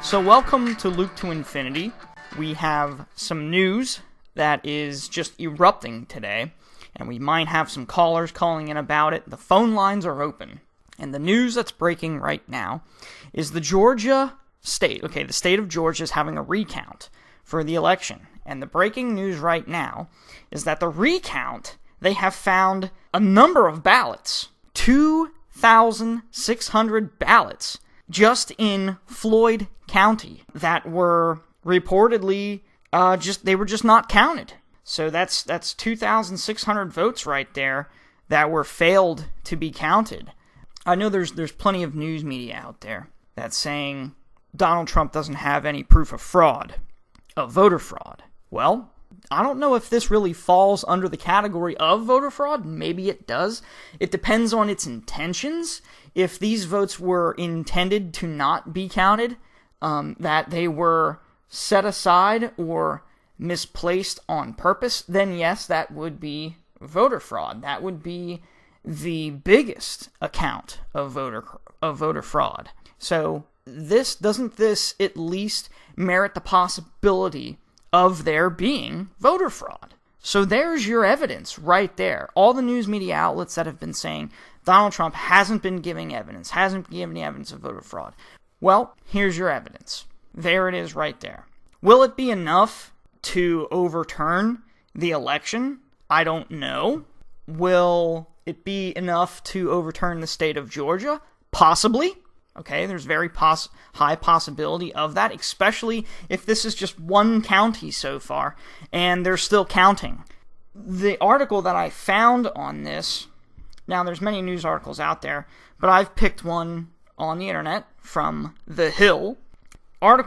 So welcome to Luke to Infinity. We have some news that is just erupting today, and we might have some callers calling in about it. The phone lines are open, and the news that's breaking right now is the Georgia state. Okay, the state of Georgia is having a recount for the election, and the breaking news right now is that the recount, they have found a number of ballots, 2,600 ballots, just in Floyd County that were reportedly they were just not counted. So that's 2,600 votes right there that were failed to be counted. I know there's plenty of news media out there that's saying Donald Trump doesn't have any proof of fraud, of voter fraud. Well, I don't know if this really falls under the category of voter fraud. Maybe it does. It depends on its intentions. If these votes were intended to not be counted, that they were set aside or misplaced on purpose, then yes, that would be voter fraud. That would be the biggest account of voter fraud. So doesn't this at least merit the possibility of there being voter fraud? So there's your evidence right there. All the news media outlets that have been saying Donald Trump hasn't been giving evidence, hasn't given any evidence of voter fraud. Well, here's your evidence. There it is right there. Will it be enough to overturn the election? I don't know. Will it be enough to overturn the state of Georgia? Possibly. Okay, there's very high possibility of that, especially if this is just one county so far, and they're still counting. The article that I found on this, now there's many news articles out there, but I've picked one on the internet from The Hill. Title of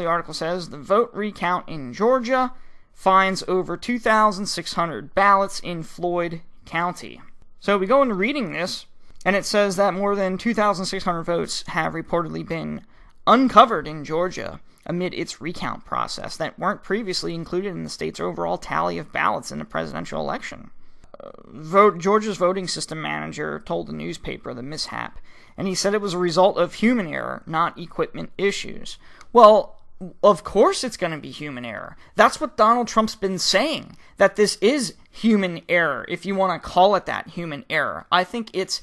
the article says, the vote recount in Georgia finds over 2,600 ballots in Floyd County. So we go into reading this, and it says that more than 2,600 votes have reportedly been uncovered in Georgia amid its recount process that weren't previously included in the state's overall tally of ballots in the presidential election. Georgia's voting system manager told the newspaper the mishap, and he said it was a result of human error, not equipment issues. Well, of course it's going to be human error. That's what Donald Trump's been saying, that this is human error, if you want to call it that, human error. I think it's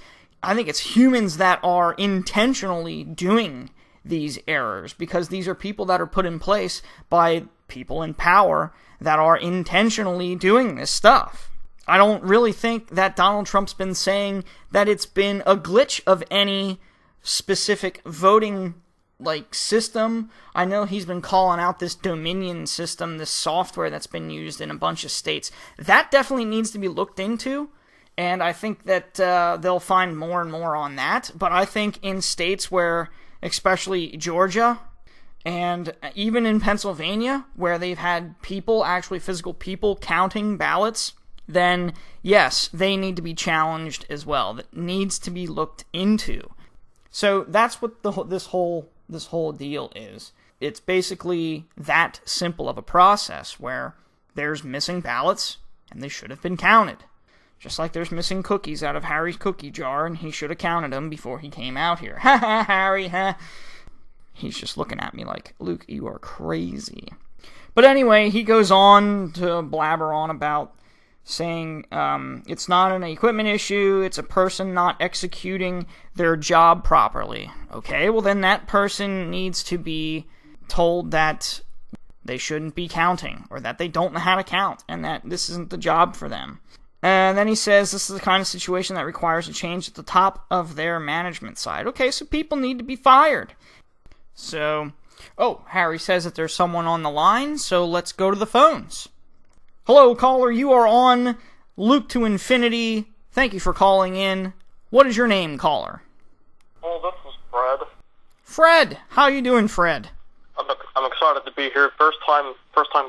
humans that are intentionally doing these errors, because these are people that are put in place by people in power that are intentionally doing this stuff. I don't really think that Donald Trump's been saying that it's been a glitch of any specific voting system. I know he's been calling out this Dominion system, this software that's been used in a bunch of states. That definitely needs to be looked into. And I think that they'll find more and more on that. But I think in states where, especially Georgia, and even in Pennsylvania, where they've had physical people counting ballots, then yes, they need to be challenged as well. That needs to be looked into. So that's what this whole deal is. It's basically that simple of a process where there's missing ballots and they should have been counted. Just like there's missing cookies out of Harry's cookie jar, and he should have counted them before he came out here. Ha ha, Harry, ha. He's just looking at me like, Luke, you are crazy. But anyway, he goes on to blabber on about saying it's not an equipment issue, it's a person not executing their job properly. Okay, well then that person needs to be told that they shouldn't be counting, or that they don't know how to count, and that this isn't the job for them. And then he says this is the kind of situation that requires a change at the top of their management side. Okay, so people need to be fired. So, Harry says that there's someone on the line, so let's go to the phones. Hello, caller, you are on Luke to Infinity. Thank you for calling in. What is your name, caller? Oh, this is Fred. Fred, how you doing, Fred? I'm excited to be here. First time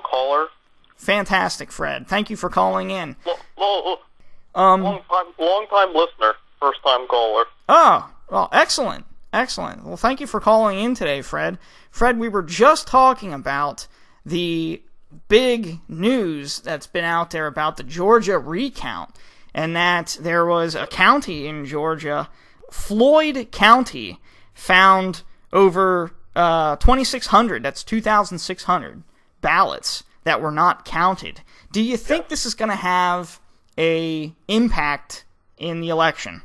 caller. Fantastic, Fred. Thank you for calling in. Long time listener. First time caller. Oh, well, excellent. Well, thank you for calling in today, Fred. Fred, we were just talking about the big news that's been out there about the Georgia recount, and that there was a county in Georgia, Floyd County, found over 2,600, that's 2,600 ballots that were not counted. Do you think this is going to have a impact in the election?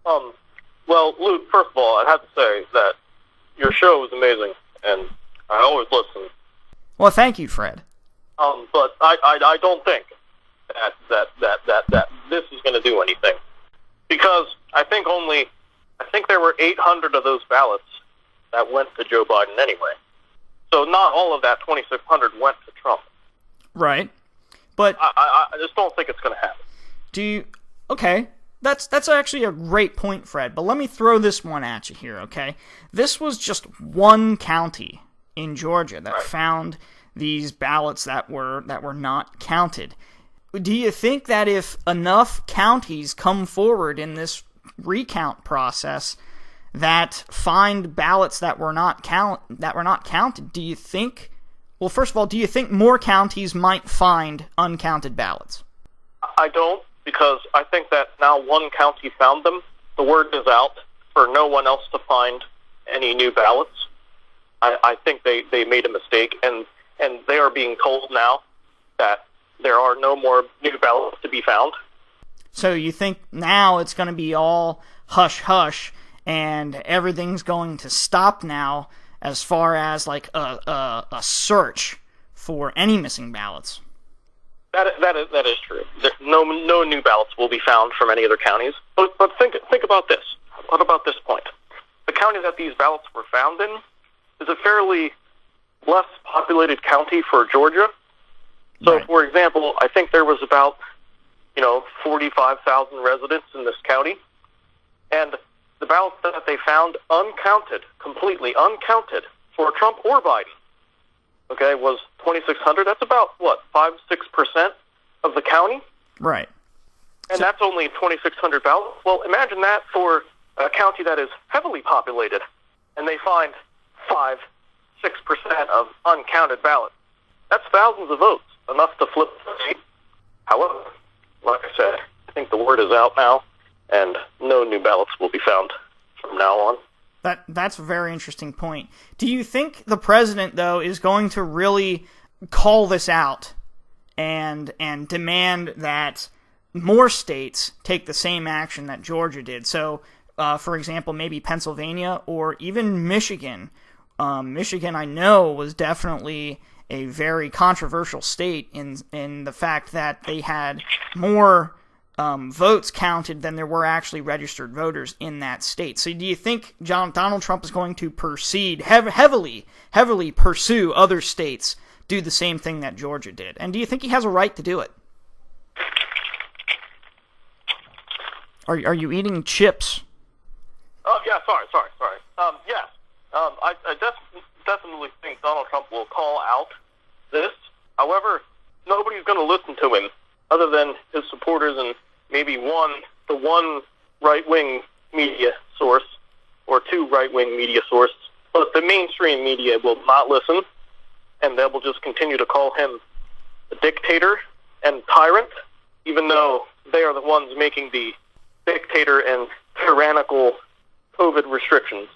Well, Luke, first of all, I have to say that your show is amazing, and I always listen. Well, thank you, Fred. But I don't think that this is going to do anything, because I think there were 800 of those ballots that went to Joe Biden anyway. So not all of that 2,600 went to Trump. Right. But I just don't think it's going to happen. Okay. That's actually a great point, Fred. But let me throw this one at you here, okay? This was just one county in Georgia that found these ballots that were not counted. Do you think that if enough counties come forward in this recount process that find ballots that were not counted, do you think? Well, first of all, do you think more counties might find uncounted ballots? I don't, because I think that now one county found them. The word is out for no one else to find any new ballots. I think they made a mistake, and they are being told now that there are no more new ballots to be found. So you think now it's going to be all hush-hush, and everything's going to stop now as far as like a search for any missing ballots? That is true. No new ballots will be found from any other counties. But think about this. What about this point? The county that these ballots were found in is a fairly less populated county for Georgia. So, right. For example, I think there was about 45,000 residents in this county, and the ballots that they found uncounted, completely uncounted, for Trump or Biden, okay, was 2,600. That's about, 5-6% of the county? Right. And that's only 2,600 ballots. Well, imagine that for a county that is heavily populated, and they find 5-6% of uncounted ballots. That's thousands of votes, enough to flip the state. However, like I said, I think the word is out now, and no new ballots will be found from now on. That's a very interesting point. Do you think the president, though, is going to really call this out and demand that more states take the same action that Georgia did? So, for example, maybe Pennsylvania or even Michigan. Michigan, I know, was definitely a very controversial state in the fact that they had more votes counted than there were actually registered voters in that state. So do you think Donald Trump is going to heavily pursue other states do the same thing that Georgia did? And do you think he has a right to do it? Are you eating chips? Oh, yeah, sorry. Yes. I definitely think Donald Trump will call out this. However, nobody's going to listen to him other than his supporters and maybe the one right-wing media source or two right-wing media sources. But the mainstream media will not listen, and they will just continue to call him a dictator and tyrant, even though they are the ones making the dictator and tyrannical COVID restrictions.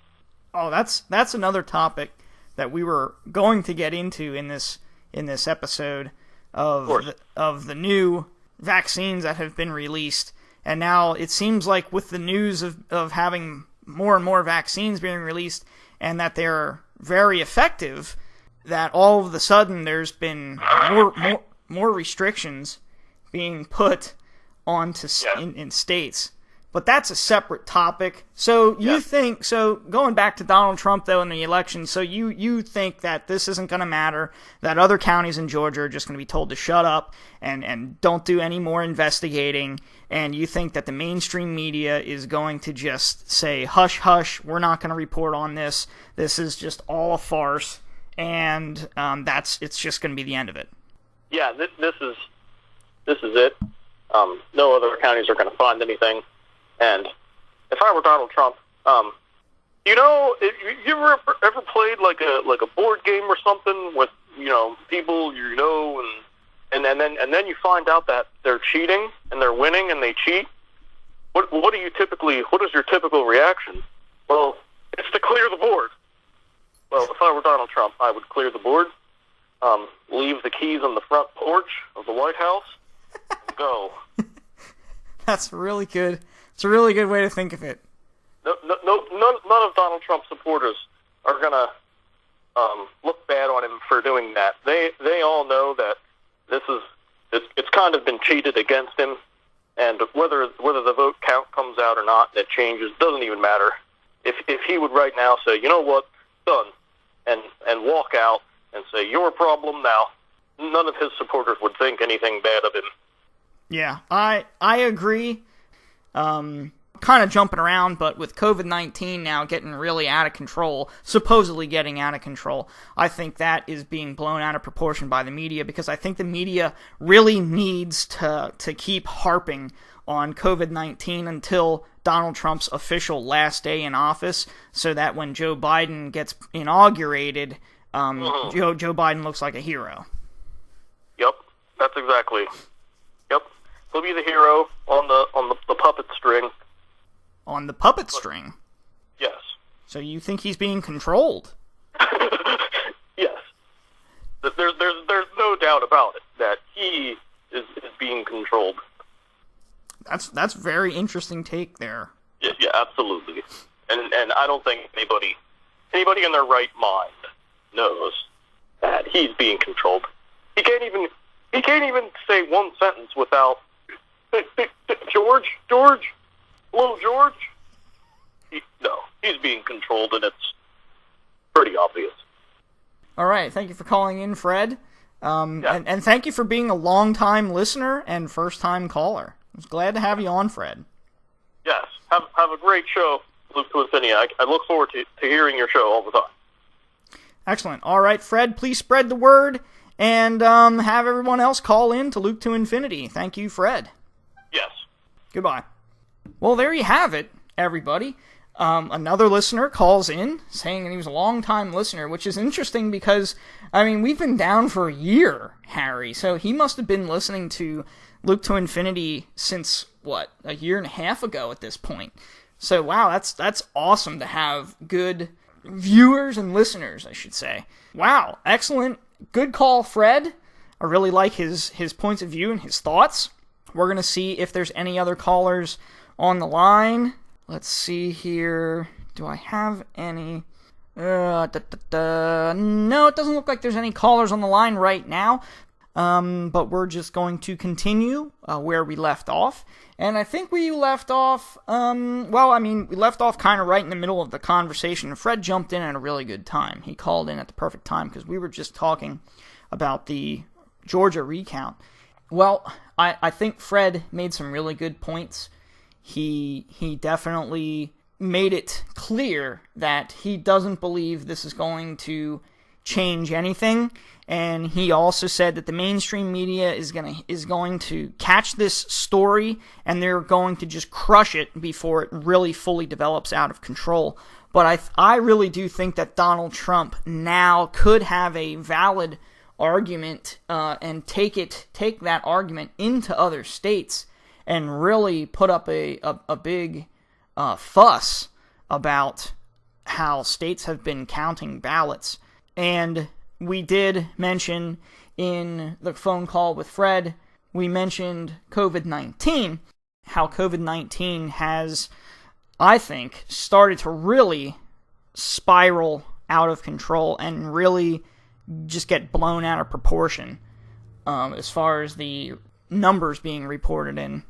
Oh, that's another topic that we were going to get into in this episode of the new vaccines that have been released. And now it seems like with the news of having more and more vaccines being released and that they're very effective, that all of a sudden there's been more restrictions being put onto in states. But that's a separate topic. So you think, going back to Donald Trump, though, in the election, so you think that this isn't going to matter, that other counties in Georgia are just going to be told to shut up and don't do any more investigating, and you think that the mainstream media is going to just say, hush, hush, we're not going to report on this, this is just all a farce, and it's just going to be the end of it. Yeah, this is it. No other counties are going to find anything. And if I were Donald Trump, you ever played like a board game or something with people and then you find out that they're cheating and they're winning and they cheat? What is your typical reaction? Well, It's to clear the board. Well, if I were Donald Trump, I would clear the board, leave the keys on the front porch of the White House, and go. That's really good. It's a really good way to think of it. None of Donald Trump's supporters are gonna look bad on him for doing that. They all know that it's kind of been cheated against him, and whether the vote count comes out or not, and it changes, doesn't even matter. If he would right now say, you know what, done, and walk out and say, your problem now, none of his supporters would think anything bad of him. Yeah, I agree. Kind of jumping around, but with COVID-19 now getting really out of control, supposedly getting out of control, I think that is being blown out of proportion by the media, because I think the media really needs to keep harping on COVID-19 until Donald Trump's official last day in office, so that when Joe Biden gets inaugurated, Joe Biden looks like a hero. Yep, that's exactly. Yep, he'll be the hero on the puppet string. On the puppet string? Yes. So you think he's being controlled? Yes. There's no doubt about it that he is being controlled. That's very interesting take there. Yeah, absolutely. And I don't think anybody in their right mind knows that he's being controlled. He can't even say one sentence without George. Hello, George? No, he's being controlled, and it's pretty obvious. All right, thank you for calling in, Fred. Yeah. And thank you for being a long-time listener and first-time caller. I was glad to have you on, Fred. Yes, have a great show, Luke to Infinity. I look forward to hearing your show all the time. Excellent. All right, Fred, please spread the word and have everyone else call in to Luke to Infinity. Thank you, Fred. Yes. Goodbye. Well, there you have it, everybody. Another listener calls in saying that he was a long-time listener, which is interesting because, I mean, we've been down for a year, Harry, so he must have been listening to Luke to Infinity since, what, a year and a half ago at this point. So, wow, that's awesome to have good viewers and listeners, I should say. Wow, excellent. Good call, Fred. I really like his points of view and his thoughts. We're going to see if there's any other callers on the line. Let's see here. Do I have any? No, it doesn't look like there's any callers on the line right now. But we're just going to continue where we left off. And I think we left off, we left off kind of right in the middle of the conversation. Fred jumped in at a really good time. He called in at the perfect time because we were just talking about the Georgia recount. Well, I think Fred made some really good points. He definitely made it clear that he doesn't believe this is going to change anything, and he also said that the mainstream media is going to catch this story and they're going to just crush it before it really fully develops out of control. But I really do think that Donald Trump now could have a valid argument and take that argument into other states and really put up a big fuss about how states have been counting ballots. And we did mention in the phone call with Fred, we mentioned COVID-19, how COVID-19 has, I think, started to really spiral out of control and really just get blown out of proportion as far as the numbers being reported in.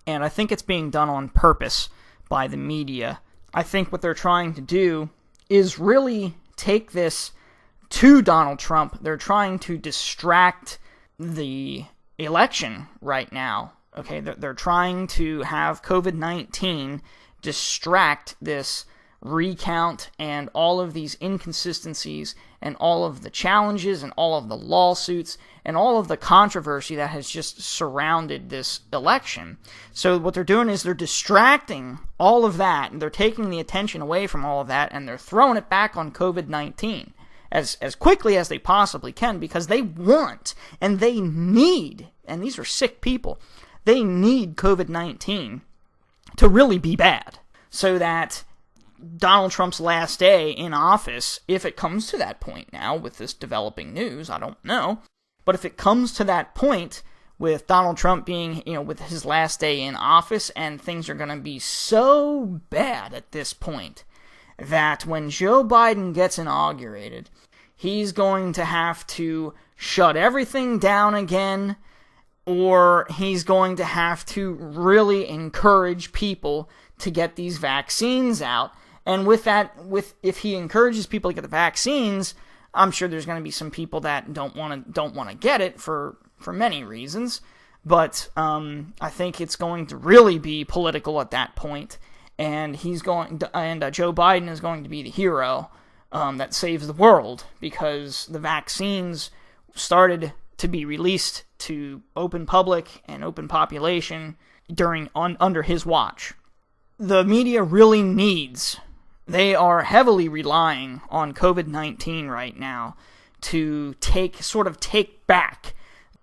And I think it's being done on purpose by the media. I think what they're trying to do is really take this to Donald Trump. They're trying to distract the election right now. Okay, they're trying to have COVID-19 distract this recount and all of these inconsistencies and all of the challenges and all of the lawsuits and all of the controversy that has just surrounded this election. So what they're doing is they're distracting all of that, and they're taking the attention away from all of that, and they're throwing it back on COVID-19 as quickly as they possibly can, because they want and they need, and these are sick people, they need COVID-19 to really be bad so that Donald Trump's last day in office, if it comes to that point now with this developing news, I don't know, but if it comes to that point with Donald Trump being, with his last day in office, and things are going to be so bad at this point that when Joe Biden gets inaugurated, he's going to have to shut everything down again, or he's going to have to really encourage people to get these vaccines out. And if he encourages people to get the vaccines, I'm sure there's going to be some people that don't want to get it for many reasons. But I think it's going to really be political at that point, and Joe Biden is going to be the hero that saves the world, because the vaccines started to be released to open public and open population under his watch. The media really they are heavily relying on COVID-19 right now to take back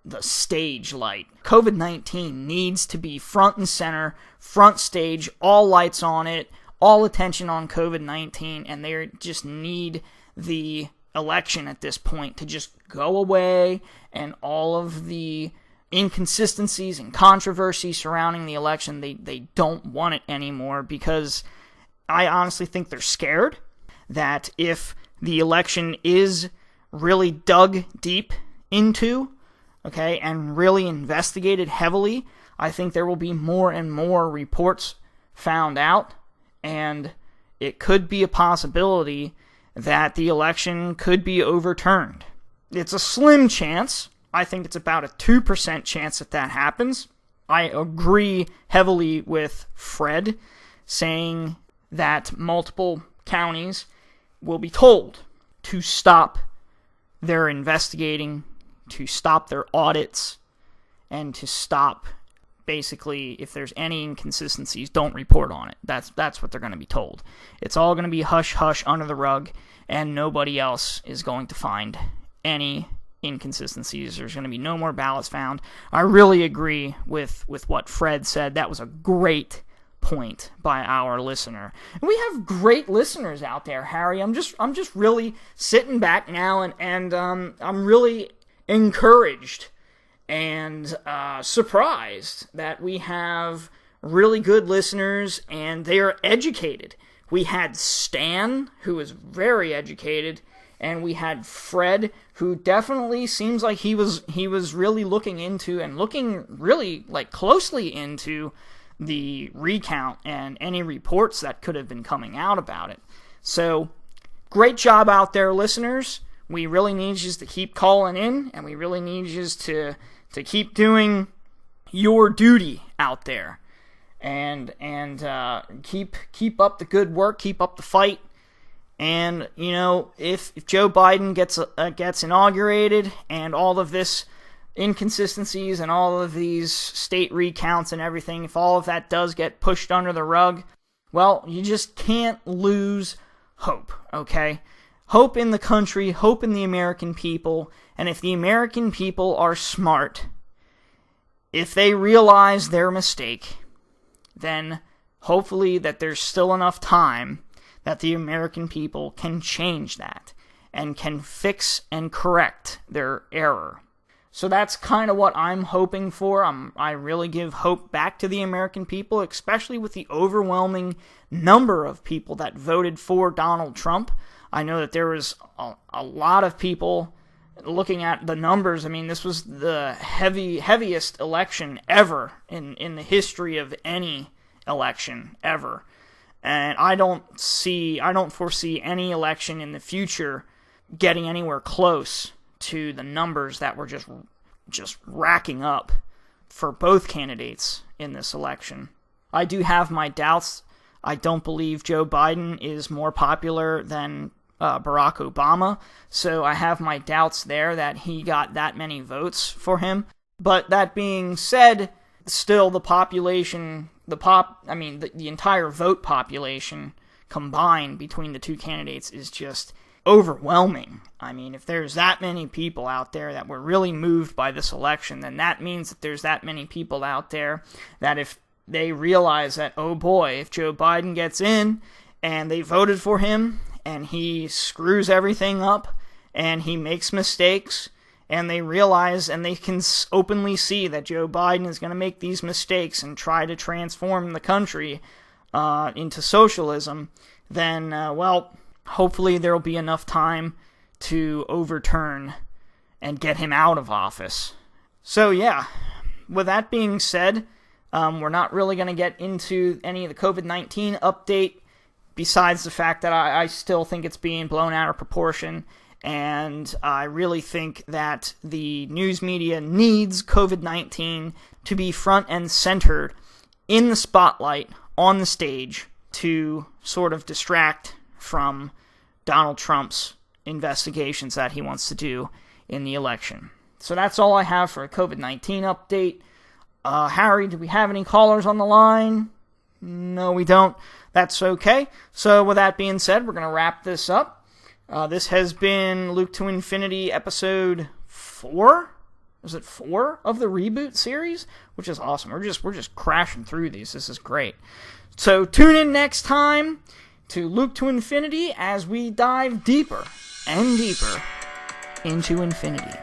the stage light. COVID-19 needs to be front and center, front stage, all lights on it, all attention on COVID-19, and they just need the election at this point to just go away, and all of the inconsistencies and controversy surrounding the election, they don't want it anymore, because I honestly think they're scared that if the election is really dug deep into, and really investigated heavily, I think there will be more and more reports found out, and it could be a possibility that the election could be overturned. It's a slim chance. I think it's about a 2% chance that happens. I agree heavily with Fred saying that multiple counties will be told to stop their investigating, to stop their audits, and to stop, basically, if there's any inconsistencies, don't report on it. That's what they're going to be told. It's all going to be hush-hush under the rug, and nobody else is going to find any inconsistencies. There's going to be no more ballots found. I really agree with what Fred said. That was a great point by our listener. And we have great listeners out there, Harry. I'm just really sitting back now, and I'm really encouraged and surprised that we have really good listeners, and they are educated. We had Stan, who is very educated, and we had Fred, who definitely seems like he was really looking really closely into the recount and any reports that could have been coming out about it. So, great job out there, listeners. We really need you to keep calling in, and we really need you to keep doing your duty out there, and keep up the good work, keep up the fight. And if Joe Biden gets inaugurated, and all of this inconsistencies and all of these state recounts and everything, if all of that does get pushed under the rug, well, you just can't lose hope, okay? Hope in the country, hope in the American people, and if the American people are smart, if they realize their mistake, then hopefully that there's still enough time that the American people can change that and can fix and correct their error. So that's kind of what I'm hoping for. I really give hope back to the American people, especially with the overwhelming number of people that voted for Donald Trump. I know that there was a lot of people looking at the numbers. I mean, this was the heaviest election ever in the history of any election ever. And I don't foresee any election in the future getting anywhere close to the numbers that were just racking up for both candidates in this election. I do have my doubts. I don't believe Joe Biden is more popular than Barack Obama, so I have my doubts there that he got that many votes for him. But that being said, still the population, the entire vote population combined between the two candidates is just overwhelming. I mean, if there's that many people out there that were really moved by this election, then that means that there's that many people out there that if they realize that, oh boy, if Joe Biden gets in and they voted for him, and he screws everything up, and he makes mistakes, and they realize and they can openly see that Joe Biden is going to make these mistakes and try to transform the country into socialism, then, well, hopefully there will be enough time to overturn and get him out of office. So, yeah, with that being said, we're not really going to get into any of the COVID-19 update, besides the fact that I still think it's being blown out of proportion, and I really think that the news media needs COVID-19 to be front and centered in the spotlight, on the stage, to sort of distract from Donald Trump's investigations that he wants to do in the election. So that's all I have for a COVID-19 update. Harry, do we have any callers on the line? No, we don't. That's okay. So with that being said, we're going to wrap this up. This has been Luke to Infinity episode 4? Is it 4 of the Reboot series? Which is awesome. We're just crashing through these. This is great. So tune in next time to Luke to Infinity as we dive deeper and deeper into infinity.